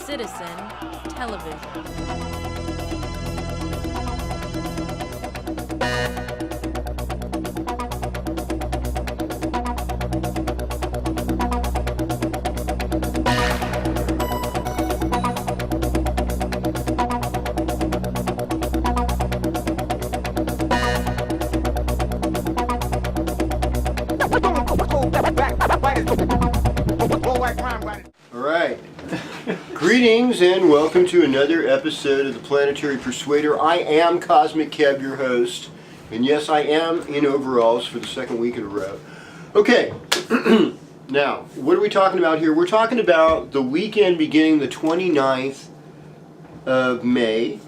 Citizen Television. Alright, greetings and welcome to another episode of the Planetary Persuader. I am Kozmic KEV, your host, and yes, I am in overalls for the second week in a row. Okay, now, what are we talking about here? We're talking about the weekend beginning the 29th of May,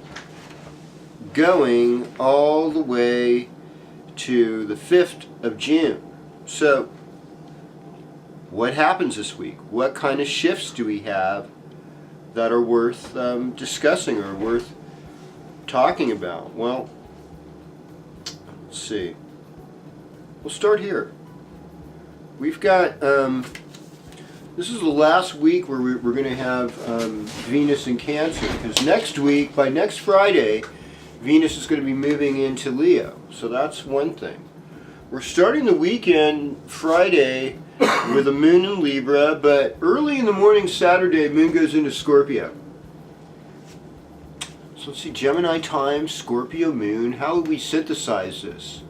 going all the way to the 5th of June. So, what happens this week? What kind of shifts do we have that are worth discussing or worth talking about? Well, let's see. We'll start here. We've got, this is the last week where we're going to have Venus in Cancer, because next week, by next Friday, Venus is going to be moving into Leo. So that's one thing. We're starting the weekend Friday with a moon in Libra, but early in the morning Saturday, moon goes into Scorpio. So let's see, Gemini time, Scorpio moon. How would we synthesize this?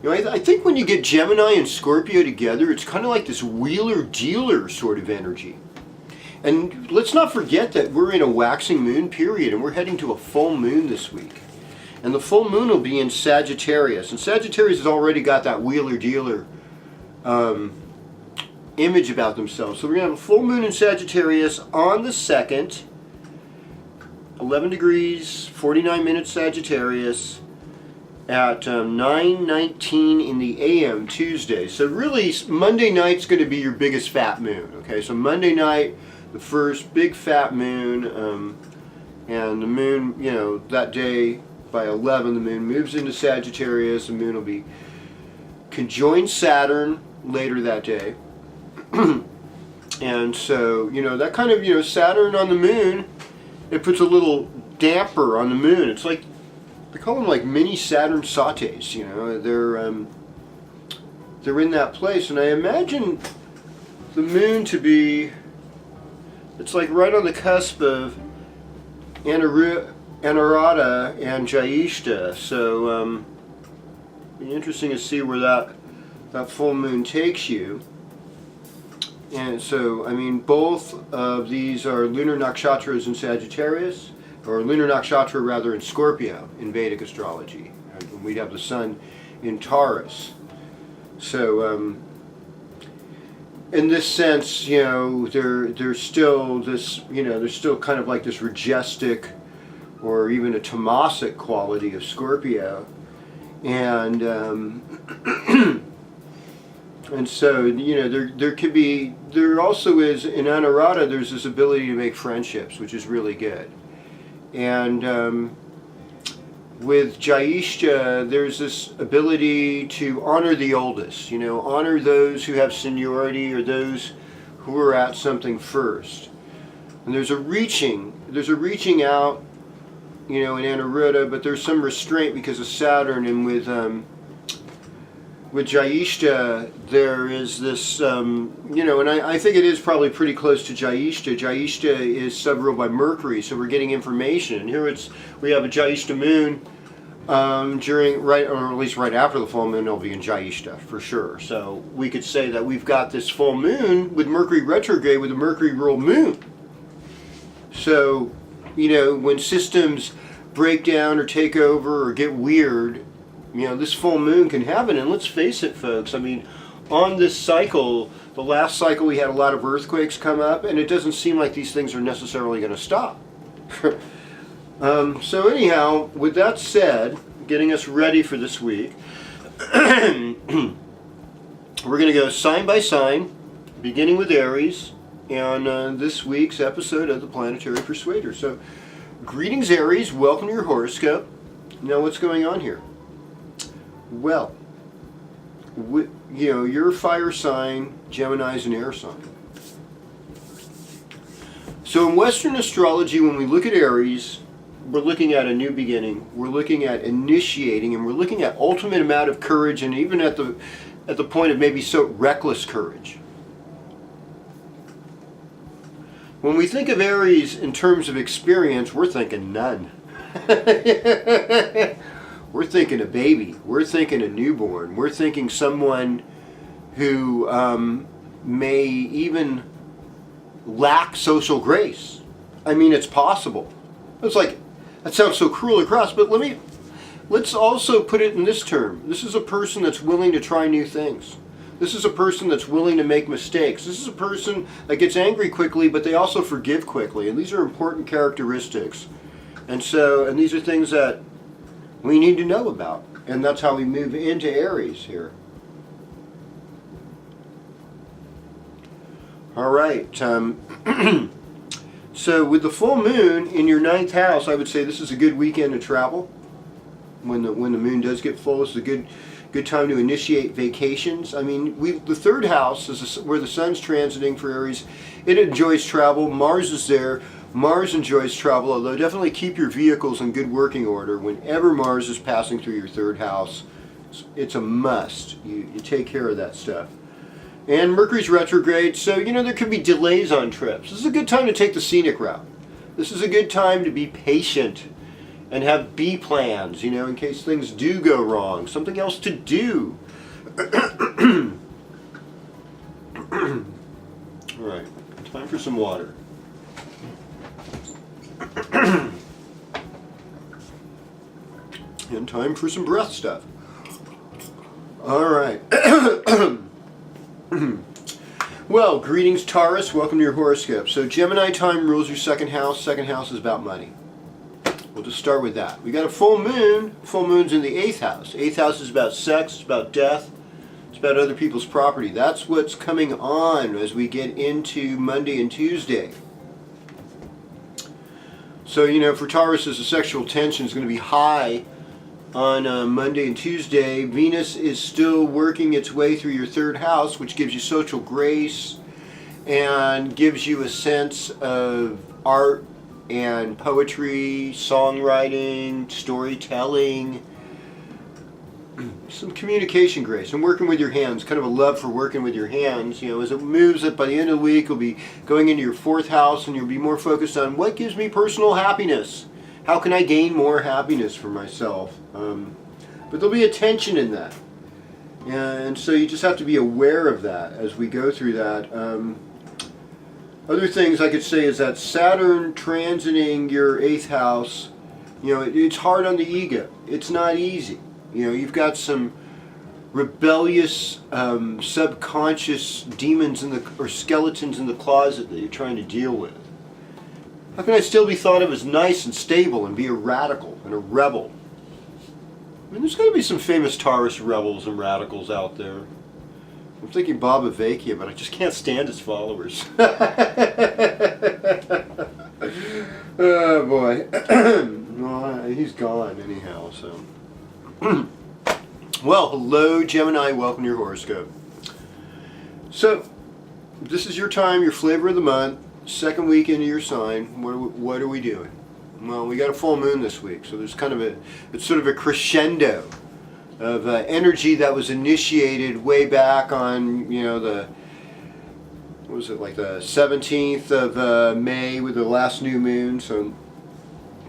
You know, I think when you get Gemini and Scorpio together, it's kind of like this wheeler-dealer sort of energy. And let's not forget that we're in a waxing moon period, and we're heading to a full moon this week. And the full moon will be in Sagittarius. And Sagittarius has already got that wheeler-dealer image about themselves. So we're going to have a full moon in Sagittarius on the 2nd, 11 degrees, 49 minutes Sagittarius, at 9:19 in the AM Tuesday. So really, Monday night's going to be your biggest fat moon. Okay, so Monday night, the first big fat moon, and the moon, you know, that day by 11, the moon moves into Sagittarius. The moon will be conjoined Saturn later that day. And so, you know, that kind of, you know, Saturn on the moon, it puts a little damper on the moon. It's like, they call them like mini Saturn sautés, you know, they're in that place. And I imagine the moon to be, it's like right on the cusp of Anurata and Jyeshta. So, be interesting to see where that full moon takes you. And so, I mean, both of these are lunar nakshatras in Sagittarius, or lunar nakshatra rather in Scorpio in Vedic astrology. And we'd have the sun in Taurus. So, in this sense, you know, there's still this, you know, there's still kind of like this majestic or even a tamasic quality of Scorpio. And, and so, you know, there also is, in Anurata, there's this ability to make friendships, which is really good. And with Jyeshta, there's this ability to honor the oldest, you know, honor those who have seniority or those who are at something first. And there's a reaching out, you know, in Anurata, but there's some restraint because of Saturn. And with Jyeshta, there is this, you know, and I think it is probably pretty close to Jyeshta. Jyeshta is sub-ruled by Mercury, so we're getting information. And here we have a Jyeshta moon during, right, or at least right after the full moon, it'll be in Jyeshta for sure. So we could say that we've got this full moon with Mercury retrograde with a Mercury-ruled moon. So, you know, when systems break down or take over or get weird, you know, this full moon can happen. And let's face it, folks, I mean, on this cycle, the last cycle we had a lot of earthquakes come up, and it doesn't seem like these things are necessarily going to stop. So anyhow, with that said, getting us ready for this week, we're going to go sign by sign, beginning with Aries, on this week's episode of the Planetary Persuader. So, greetings Aries, welcome to your horoscope. Now what's going on here? Well, you know, you're a fire sign, Gemini's an air sign. So in Western astrology, when we look at Aries, we're looking at a new beginning. We're looking at initiating, and we're looking at ultimate amount of courage, and even at the point of maybe so reckless courage. When we think of Aries in terms of experience, we're thinking none. We're thinking a baby. We're thinking a newborn. We're thinking someone who may even lack social grace. I mean, it's possible. It's like, that sounds so cruel or cross, but let's also put it in this term. This is a person that's willing to try new things. This is a person that's willing to make mistakes. This is a person that gets angry quickly, but they also forgive quickly. And these are important characteristics. And these are things that we need to know about. And that's how we move into Aries here. All right. So with the full moon in your 9th house, I would say this is a good weekend to travel. When the moon does get full, it's a good time to initiate vacations. I mean, the 3rd house is where the sun's transiting for Aries. It enjoys travel. Mars is there. Mars enjoys travel, although definitely keep your vehicles in good working order. Whenever Mars is passing through your 3rd house, it's a must. You take care of that stuff. And Mercury's retrograde, so there could be delays on trips. This is a good time to take the scenic route. This is a good time to be patient and have B plans, in case things do go wrong. Something else to do. All right, time for some water. And time for some breath stuff. All right. Well, greetings Taurus, welcome to your horoscope. So Gemini time rules your 2nd house. 2nd house is about money. We'll just start with that. We got a full moon. Full moon's in the 8th house. 8th house is about sex, it's about death, it's about other people's property. That's what's coming on as we get into Monday and Tuesday. So, for Taurus, the sexual tension is going to be high on Monday and Tuesday. Venus is still working its way through your 3rd house, which gives you social grace and gives you a sense of art and poetry, songwriting, storytelling, some communication grace, and working with your hands, kind of a love for working with your hands. As it moves up by the end of the week, you'll be going into your 4th house, and you'll be more focused on what gives me personal happiness. How can I gain more happiness for myself? But there'll be a tension in that. And so you just have to be aware of that as we go through that. Other things I could say is that Saturn transiting your 8th house, it's hard on the ego. It's not easy. You've got some rebellious, subconscious demons or skeletons in the closet that you're trying to deal with. How can I still be thought of as nice and stable and be a radical and a rebel? I mean, there's got to be some famous Taurus rebels and radicals out there. I'm thinking Bob Avakia, but I just can't stand his followers. Oh boy. Well, he's gone anyhow, so. Well, hello Gemini, welcome to your horoscope. So, this is your time, your flavor of the month, 2nd week into your sign. What are we doing? Well, we got a full moon this week, so there's kind of it's sort of a crescendo of energy that was initiated way back on, what was it, like the 17th of May with the last new moon. So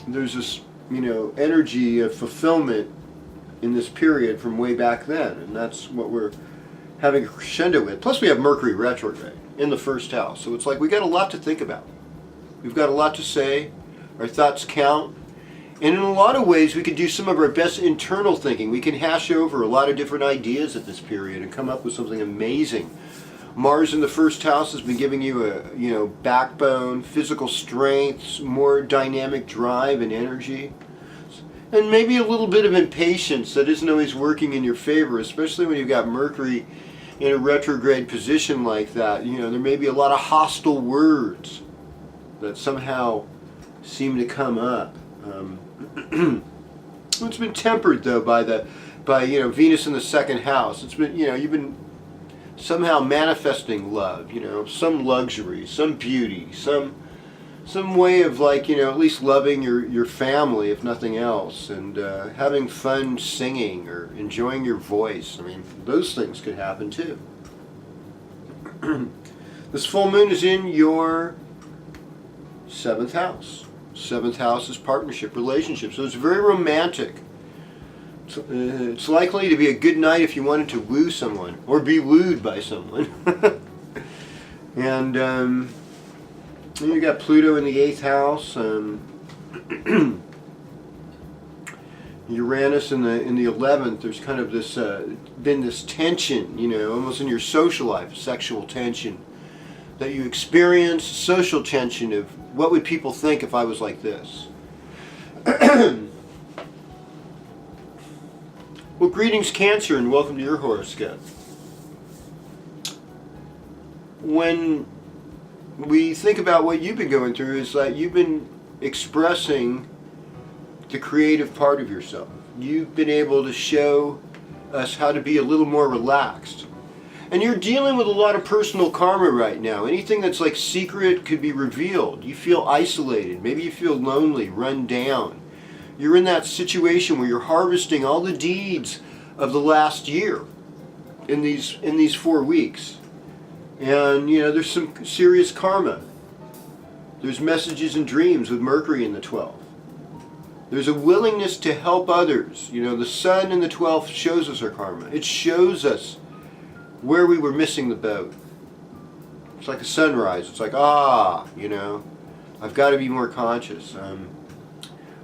there's this, energy of fulfillment in this period from way back then, and that's what we're having a crescendo with. Plus we have Mercury retrograde in the 1st house, so it's like we got a lot to think about. We've got a lot to say. Our thoughts count. And in a lot of ways, we can do some of our best internal thinking. We can hash over a lot of different ideas at this period and come up with something amazing. Mars in the 1st house has been giving you a, backbone, physical strength, more dynamic drive and energy. And maybe a little bit of impatience that isn't always working in your favor, especially when you've got Mercury in a retrograde position like that. There may be a lot of hostile words that somehow seem to come up. It's been tempered though by Venus in the 2nd house. It's been you've been somehow manifesting love, some luxury, some beauty, some some way of, like, you know, at least loving your family, if nothing else, and having fun singing or enjoying your voice. I mean, those things could happen too. This full moon is in your 7th house. 7th house is partnership, relationship, so it's very romantic. It's likely to be a good night if you wanted to woo someone or be wooed by someone. And you got Pluto in the 8th house, Uranus in the 11th. There's kind of this been this tension, you know, almost in your social life, sexual tension that you experience, social tension of what would people think if I was like this. Well, greetings, Cancer, and welcome to your horoscope. When we think about what you've been going through, is that you've been expressing the creative part of yourself. You've been able to show us how to be a little more relaxed. And you're dealing with a lot of personal karma right now. Anything that's like secret could be revealed. You feel isolated. Maybe you feel lonely, run down. You're in that situation where you're harvesting all the deeds of the last year in these 4 weeks. And, you know, there's some serious karma. There's messages and dreams with Mercury in the 12th. There's a willingness to help others. You know, the sun in the 12th shows us our karma. It shows us where we were missing the boat. It's like a sunrise. It's like, you know, I've got to be more conscious.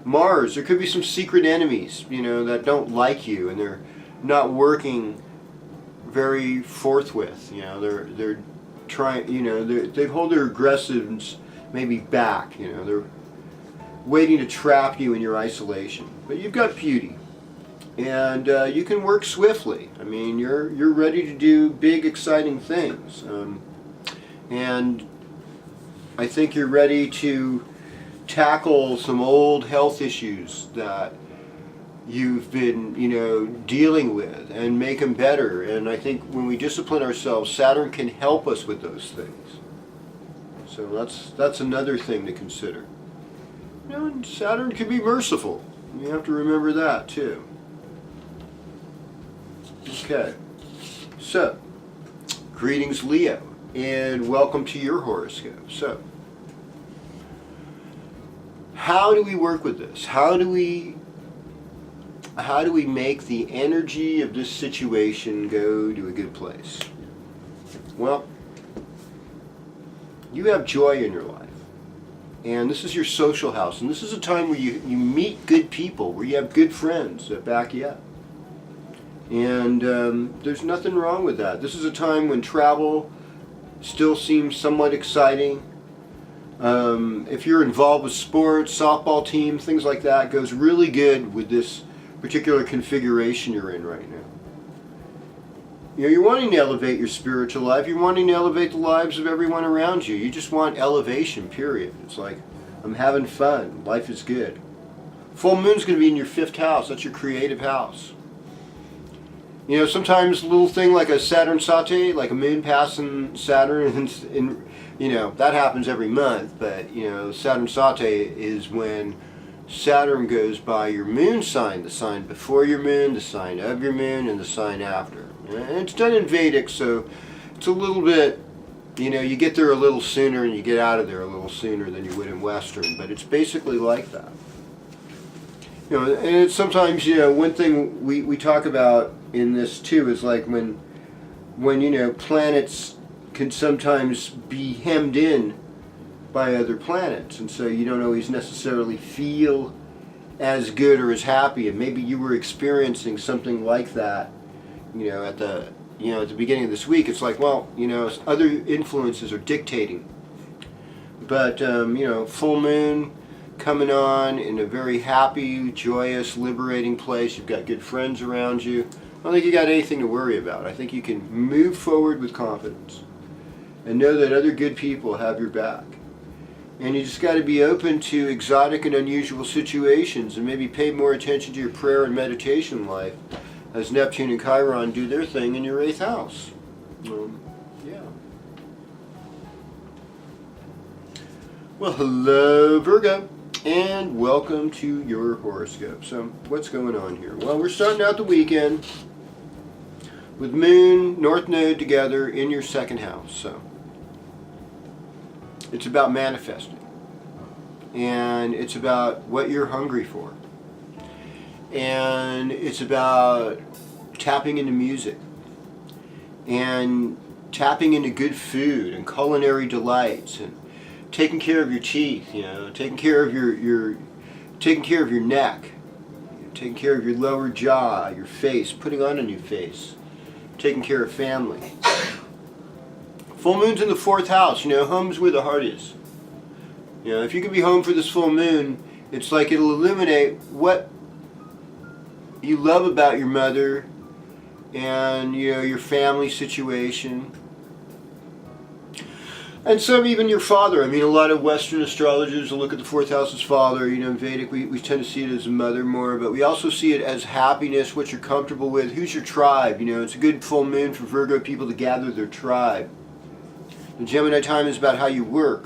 Mars, there could be some secret enemies, you know, that don't like you, and they're not working very forthwith. You know, they're trying, you know, they hold their aggressiveness maybe back. You know, they're waiting to trap you in your isolation. But you've got beauty, and you can work swiftly. I mean, you're ready to do big, exciting things, and I think you're ready to tackle some old health issues that you've been, you know, dealing with, and make them better. And I think when we discipline ourselves, Saturn can help us with those things. So that's another thing to consider. You know, and Saturn can be merciful. You have to remember that too. Okay, so greetings, Leo, and welcome to your horoscope. So, how do we work with this? How do we make the energy of this situation go to a good place? Well, you have joy in your life, and this is your social house, and this is a time where you meet good people, where you have good friends that back you up. And there's nothing wrong with that. This is a time when travel still seems somewhat exciting. If you're involved with sports, softball team, things like that, goes really good with this particular configuration you're in right now. You know, you're wanting to elevate your spiritual life. You're wanting to elevate the lives of everyone around you. You just want elevation, period. It's like, I'm having fun. Life is good. Full moon's going to be in your 5th house. That's your creative house. You know, sometimes a little thing like a Saturn sate, like a moon passing Saturn, and you know, that happens every month, but, you know, Saturn sate is when Saturn goes by your moon sign, the sign before your moon, the sign of your moon, and the sign after. And it's done in Vedic, so it's a little bit, you know, you get there a little sooner and you get out of there a little sooner than you would in Western, but it's basically like that. You know, and it's sometimes, you know, one thing we talk about in this too is like when you know, planets can sometimes be hemmed in by other planets, and so you don't always necessarily feel as good or as happy, and maybe you were experiencing something like that, you know, at the beginning of this week. It's like, well, you know, other influences are dictating, but you know, full moon coming on in a very happy, joyous, liberating place. You've got good friends around you. I don't think you got anything to worry about. I think you can move forward with confidence and know that other good people have your back. And you just got to be open to exotic and unusual situations, and maybe pay more attention to your prayer and meditation life as Neptune and Chiron do their thing in your 8th house. Yeah. Well, hello Virgo, and welcome to your horoscope. So, what's going on here? Well, we're starting out the weekend with Moon, North Node together in your second house. So, it's about manifesting, and it's about what you're hungry for, and it's about tapping into music, and tapping into good food and culinary delights, and taking care of your teeth, taking care of your neck, taking care of your lower jaw, your face, putting on a new face, taking care of family. Full moon's in the 4th house. Home's where the heart is. If you can be home for this full moon, it's like it'll illuminate what you love about your mother and your family situation. And some even your father. A lot of Western astrologers will look at the 4th house as father. In Vedic, we tend to see it as a mother more, but we also see it as happiness, what you're comfortable with, who's your tribe. It's a good full moon for Virgo people to gather their tribe. The Gemini time is about how you work.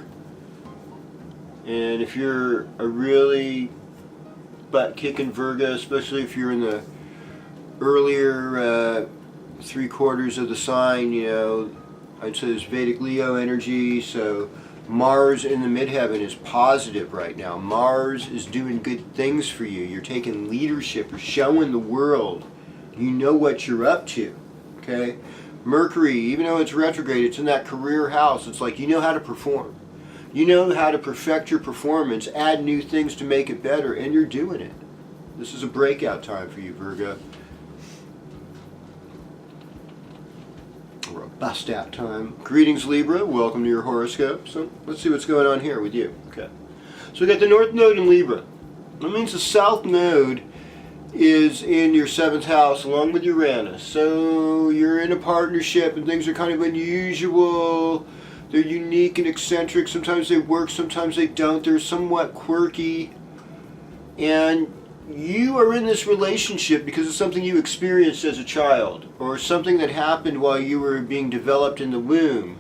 And if you're a really butt-kicking Virgo, especially if you're in the earlier 3/4 of the sign, I'd say there's Vedic Leo energy, so Mars in the midheaven is positive right now. Mars is doing good things for you. You're taking leadership. You're showing the world. You know what you're up to, okay? Mercury, even though it's retrograde, it's in that career house. It's like you know how to perform. You know how to perfect your performance, add new things to make it better, and you're doing it. This is a breakout time for you, Virgo. Or a bust out time. Greetings, Libra. Welcome to your horoscope. So let's see what's going on here with you. Okay. So we got the North Node in Libra. That means the South Node is in your 7th house along with Uranus. So you're in a partnership and things are kind of unusual. They're unique and eccentric. Sometimes they work, sometimes they don't. They're somewhat quirky. And you are in this relationship because of something you experienced as a child, or something that happened while you were being developed in the womb,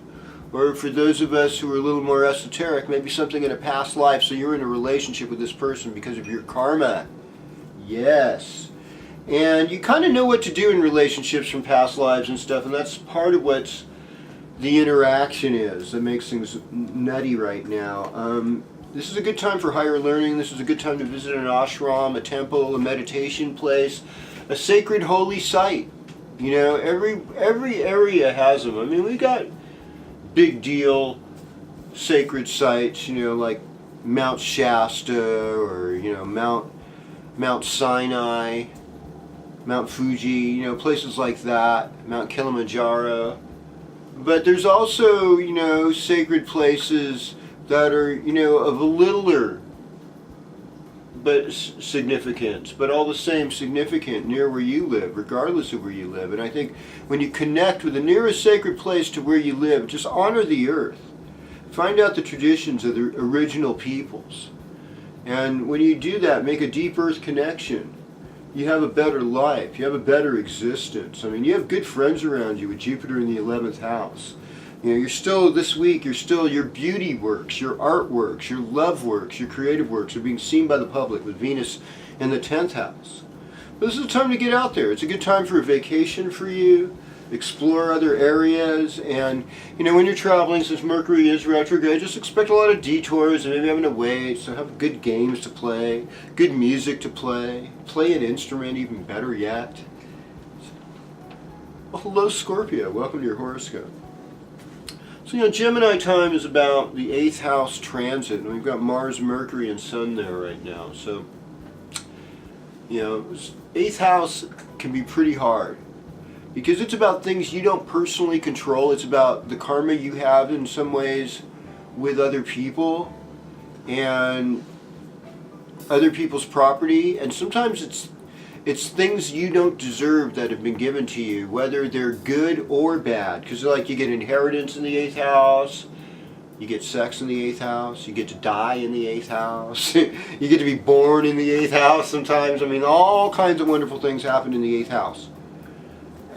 or for those of us who are a little more esoteric, maybe something in a past life. So you're in a relationship with this person because of your karma. Yes. And you kind of know what to do in relationships from past lives and stuff, and that's part of what's the interaction is that makes things nutty right now. This is a good time for higher learning. This is a good time to visit an ashram, a temple, a meditation place, a sacred holy site. Every area has them. We got big deal sacred sites, like Mount Shasta, or Mount Sinai, Mount Fuji, places like that, Mount Kilimanjaro. But there's also, sacred places that are, of a littler but significance, but all the same significant near where you live, regardless of where you live. And I think when you connect with the nearest sacred place to where you live, just honor the earth. Find out the traditions of the original peoples. And when you do that, make a deep earth connection. You have a better life. You have a better existence. You have good friends around you with Jupiter in the 11th house. You're still, this week, your beauty works, your art works, your love works, your creative works are being seen by the public with Venus in the 10th house. But this is a time to get out there. It's a good time for a vacation for you, explore other areas, and when you're traveling, since Mercury is retrograde, just expect a lot of detours and maybe having to wait, so have good games to play, good music to play an instrument, even better yet. Well, hello Scorpio, welcome to your horoscope. So Gemini time is about the 8th house transit, and we've got Mars, Mercury, and Sun there right now. So 8th house can be pretty hard, because it's about things you don't personally control. It's about the karma you have in some ways with other people and other people's property, and sometimes it's things you don't deserve that have been given to you, whether they're good or bad. Because like you get inheritance in the 8th house, you get sex in the 8th house, you get to die in the 8th house, you get to be born in the 8th house sometimes. All kinds of wonderful things happen in the 8th house.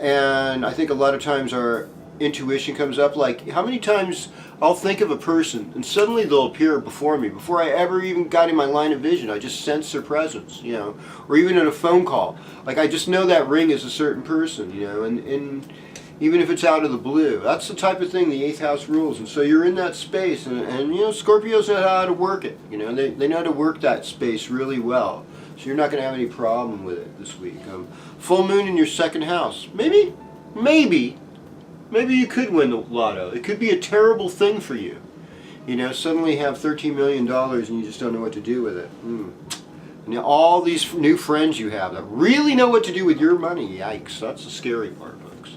And I think a lot of times our intuition comes up. Like, how many times I'll think of a person and suddenly they'll appear before me before I ever even got in my line of vision. I just sense their presence, you know. Or even in a phone call, like I just know that ring is a certain person, you know. And even if it's out of the blue, that's the type of thing the 8th house rules. And so you're in that space, and you know, Scorpios know how to work it. You know, they know how to work that space really well. So you're not going to have any problem with it this week. Full moon in your 2nd house. Maybe you could win the lotto. It could be a terrible thing for you. You know, suddenly have $13 million and you just don't know what to do with it. Now all these new friends you have that really know what to do with your money. Yikes, that's the scary part, folks.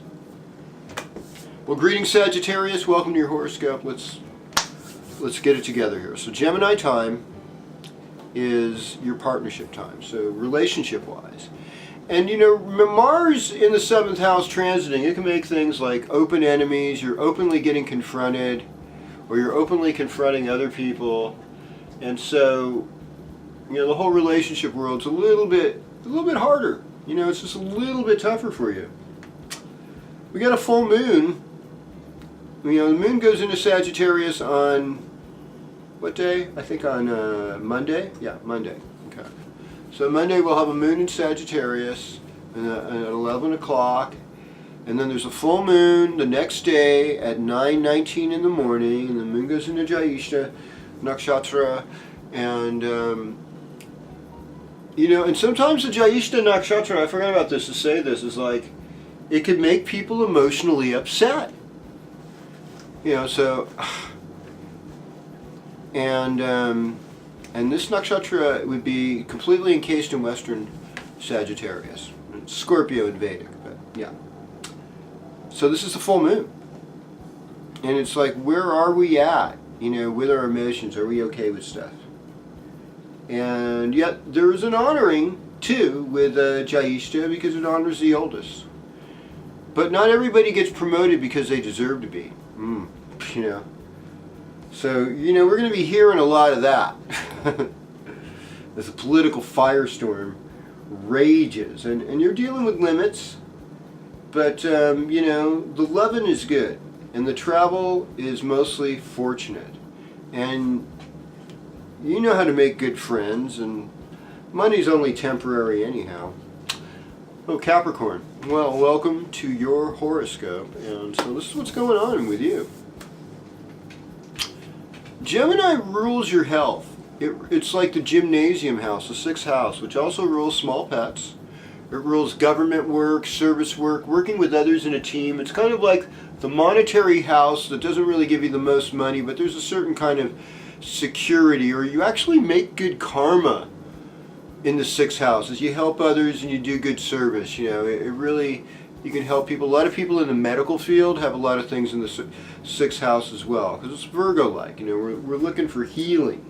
Well, greetings, Sagittarius. Welcome to your horoscope. Let's get it together here. So Gemini time is your partnership time. So relationship-wise. And you know, Mars in the 7th house transiting, it can make things like open enemies, you're openly getting confronted, or you're openly confronting other people. And so, you know, the whole relationship world's a little bit harder. You know, it's just a little bit tougher for you. We got a full moon. You know, the moon goes into Sagittarius on what day? I think on Monday. Yeah, Monday. Okay. So Monday we'll have a moon in Sagittarius at 11 o'clock, and then there's a full moon the next day at 9:19 in the morning, and the moon goes into Jyeshta Nakshatra, and you know, and sometimes the Jyeshta Nakshatra, I forgot about this to say this, is like it could make people emotionally upset. You know, so and this nakshatra would be completely encased in Western Sagittarius. It's Scorpio in Vedic, but yeah. So this is the full moon. And it's like, where are we at, you know, with our emotions? Are we okay with stuff? And yet there is an honoring, too, with Jyeshta, because it honors the oldest. But not everybody gets promoted because they deserve to be. You know. So, you know, we're going to be hearing a lot of that as the political firestorm rages. And you're dealing with limits, but, you know, the loving is good. And the travel is mostly fortunate. And you know how to make good friends, and money's only temporary anyhow. Oh, Capricorn. Well, welcome to your horoscope. And so this is what's going on with you. Gemini rules your health. It's like the gymnasium house, the 6th house, which also rules small pets. It rules government work, service work, working with others in a team. It's kind of like the monetary house that doesn't really give you the most money, but there's a certain kind of security, or you actually make good karma in the 6th house as you help others and you do good service. You know, it really, you can help people. A lot of people in the medical field have a lot of things in the 6th house as well, because it's Virgo-like. You know, we're looking for healing.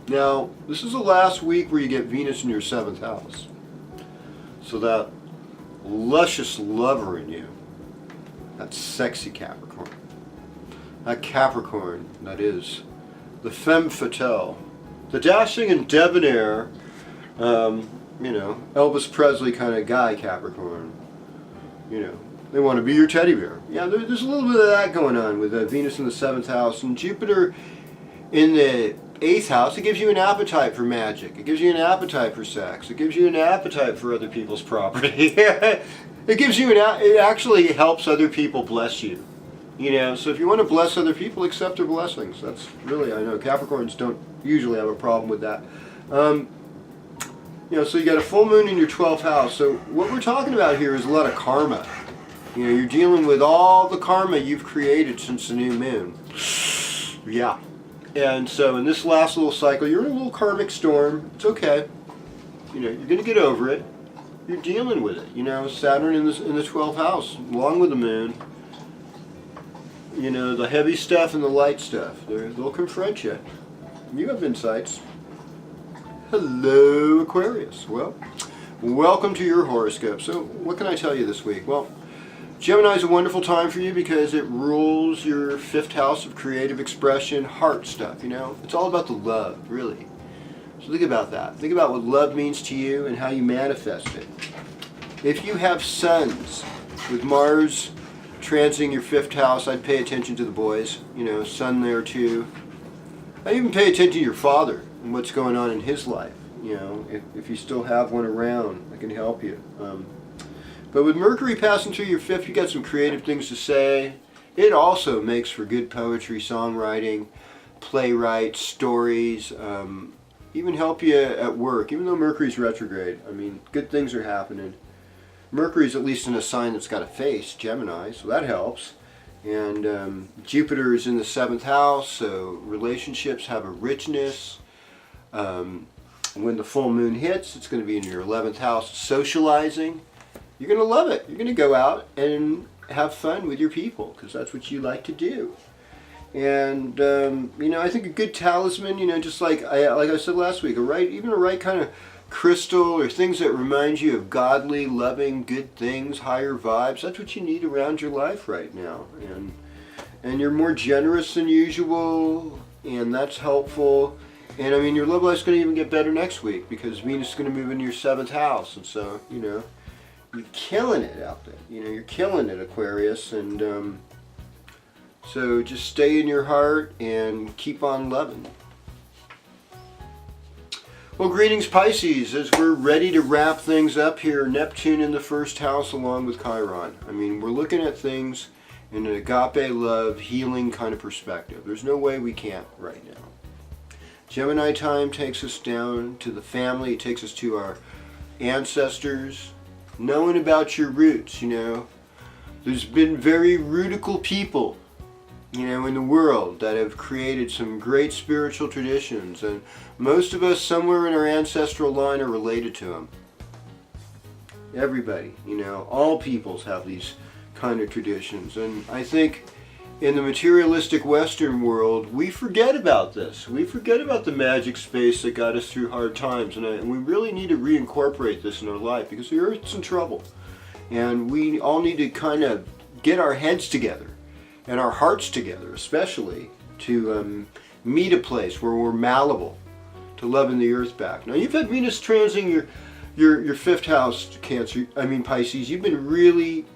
Now, this is the last week where you get Venus in your 7th house. So that luscious lover in you, that sexy Capricorn, that Capricorn that is the femme fatale, the dashing and debonair, you know, Elvis Presley kind of guy, Capricorn. You know, they want to be your teddy bear. Yeah, there's a little bit of that going on with Venus in the 7th house and Jupiter in the 8th house. It gives you an appetite for magic. It gives you an appetite for sex. It gives you an appetite for other people's property. It gives you it actually helps other people bless you. You know, so if you want to bless other people, accept their blessings. That's really, I know Capricorns don't usually have a problem with that. You know, so you got a full moon in your 12th house. So what we're talking about here is a lot of karma. You know, you're dealing with all the karma you've created since the new moon. Yeah. And so in this last little cycle, you're in a little karmic storm. It's okay. You know, you're going to get over it. You're dealing with it. You know, Saturn in the 12th house, along with the moon. You know, the heavy stuff and the light stuff. They'll confront you. You have insights. Hello, Aquarius. Well, welcome to your horoscope. So, what can I tell you this week? Well, Gemini is a wonderful time for you because it rules your 5th house of creative expression, heart stuff, you know. It's all about the love, really. So think about that. Think about what love means to you and how you manifest it. If you have sons with Mars transiting your 5th house, I'd pay attention to the boys. You know, Sun there too. I even pay attention to your father and what's going on in his life. You know, if you still have one around that can help you. But with Mercury passing through your 5th, you got some creative things to say. It also makes for good poetry, songwriting, playwright, stories, even help you at work. Even though Mercury's retrograde, I mean, good things are happening. Mercury's at least in a sign that's got a face, Gemini, so that helps. And Jupiter is in the 7th house, so relationships have a richness. When the full moon hits, it's going to be in your 11th house, socializing. You're going to love it. You're going to go out and have fun with your people, because that's what you like to do. And you know, I think a good talisman, you know, just like I said last week, even a right kind of crystal or things that remind you of godly, loving, good things, higher vibes. That's what you need around your life right now. And you're more generous than usual, and that's helpful. And I mean, your love life's going to even get better next week, because Venus is going to move into your 7th house, and so, you know, you're killing it out there. You know, you're killing it, Aquarius, and so just stay in your heart and keep on loving. Well, greetings, Pisces, as we're ready to wrap things up here. Neptune in the 1st house along with Chiron. I mean, we're looking at things in an agape love, healing kind of perspective. There's no way we can't right now. Gemini time takes us down to the family. It takes us to our ancestors. Knowing about your roots, you know. There's been very rootical people, you know, in the world that have created some great spiritual traditions, and most of us somewhere in our ancestral line are related to them. Everybody, you know, all peoples have these kind of traditions, and I think in the materialistic Western world, we forget about this. We forget about the magic space that got us through hard times, and we really need to reincorporate this in our life, because the Earth's in trouble, and we all need to kind of get our heads together and our hearts together, especially to meet a place where we're malleable to loving the Earth back. Now, you've had Venus transiting your 5th house, Pisces. You've been really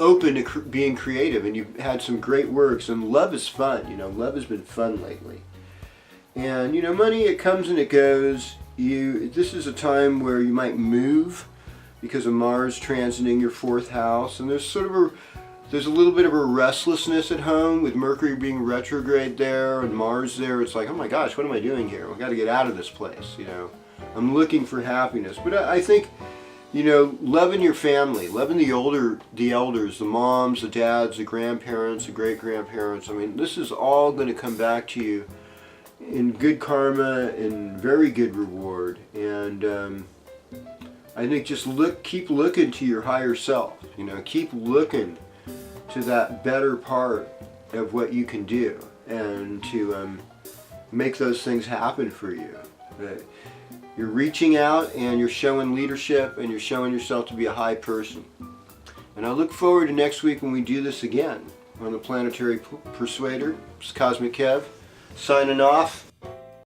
open to being creative, and you've had some great works, and love is fun. You know, love has been fun lately. And, you know, money, it comes and it goes. This is a time where you might move because of Mars transiting your 4th house, and there's a little bit of a restlessness at home with Mercury being retrograde there and Mars there. It's like, oh my gosh, what am I doing here? I've got to get out of this place, you know. I'm looking for happiness. But I think, you know, loving your family, loving the elders, the moms, the dads, the grandparents, the great-grandparents, I mean, this is all going to come back to you in good karma and very good reward. And I think just keep looking to your higher self, you know, keep looking to that better part of what you can do, and to make those things happen for you. You're reaching out, and you're showing leadership, and you're showing yourself to be a high person. And I look forward to next week when we do this again on the Planetary Persuader. It's Cosmic Kev, signing off.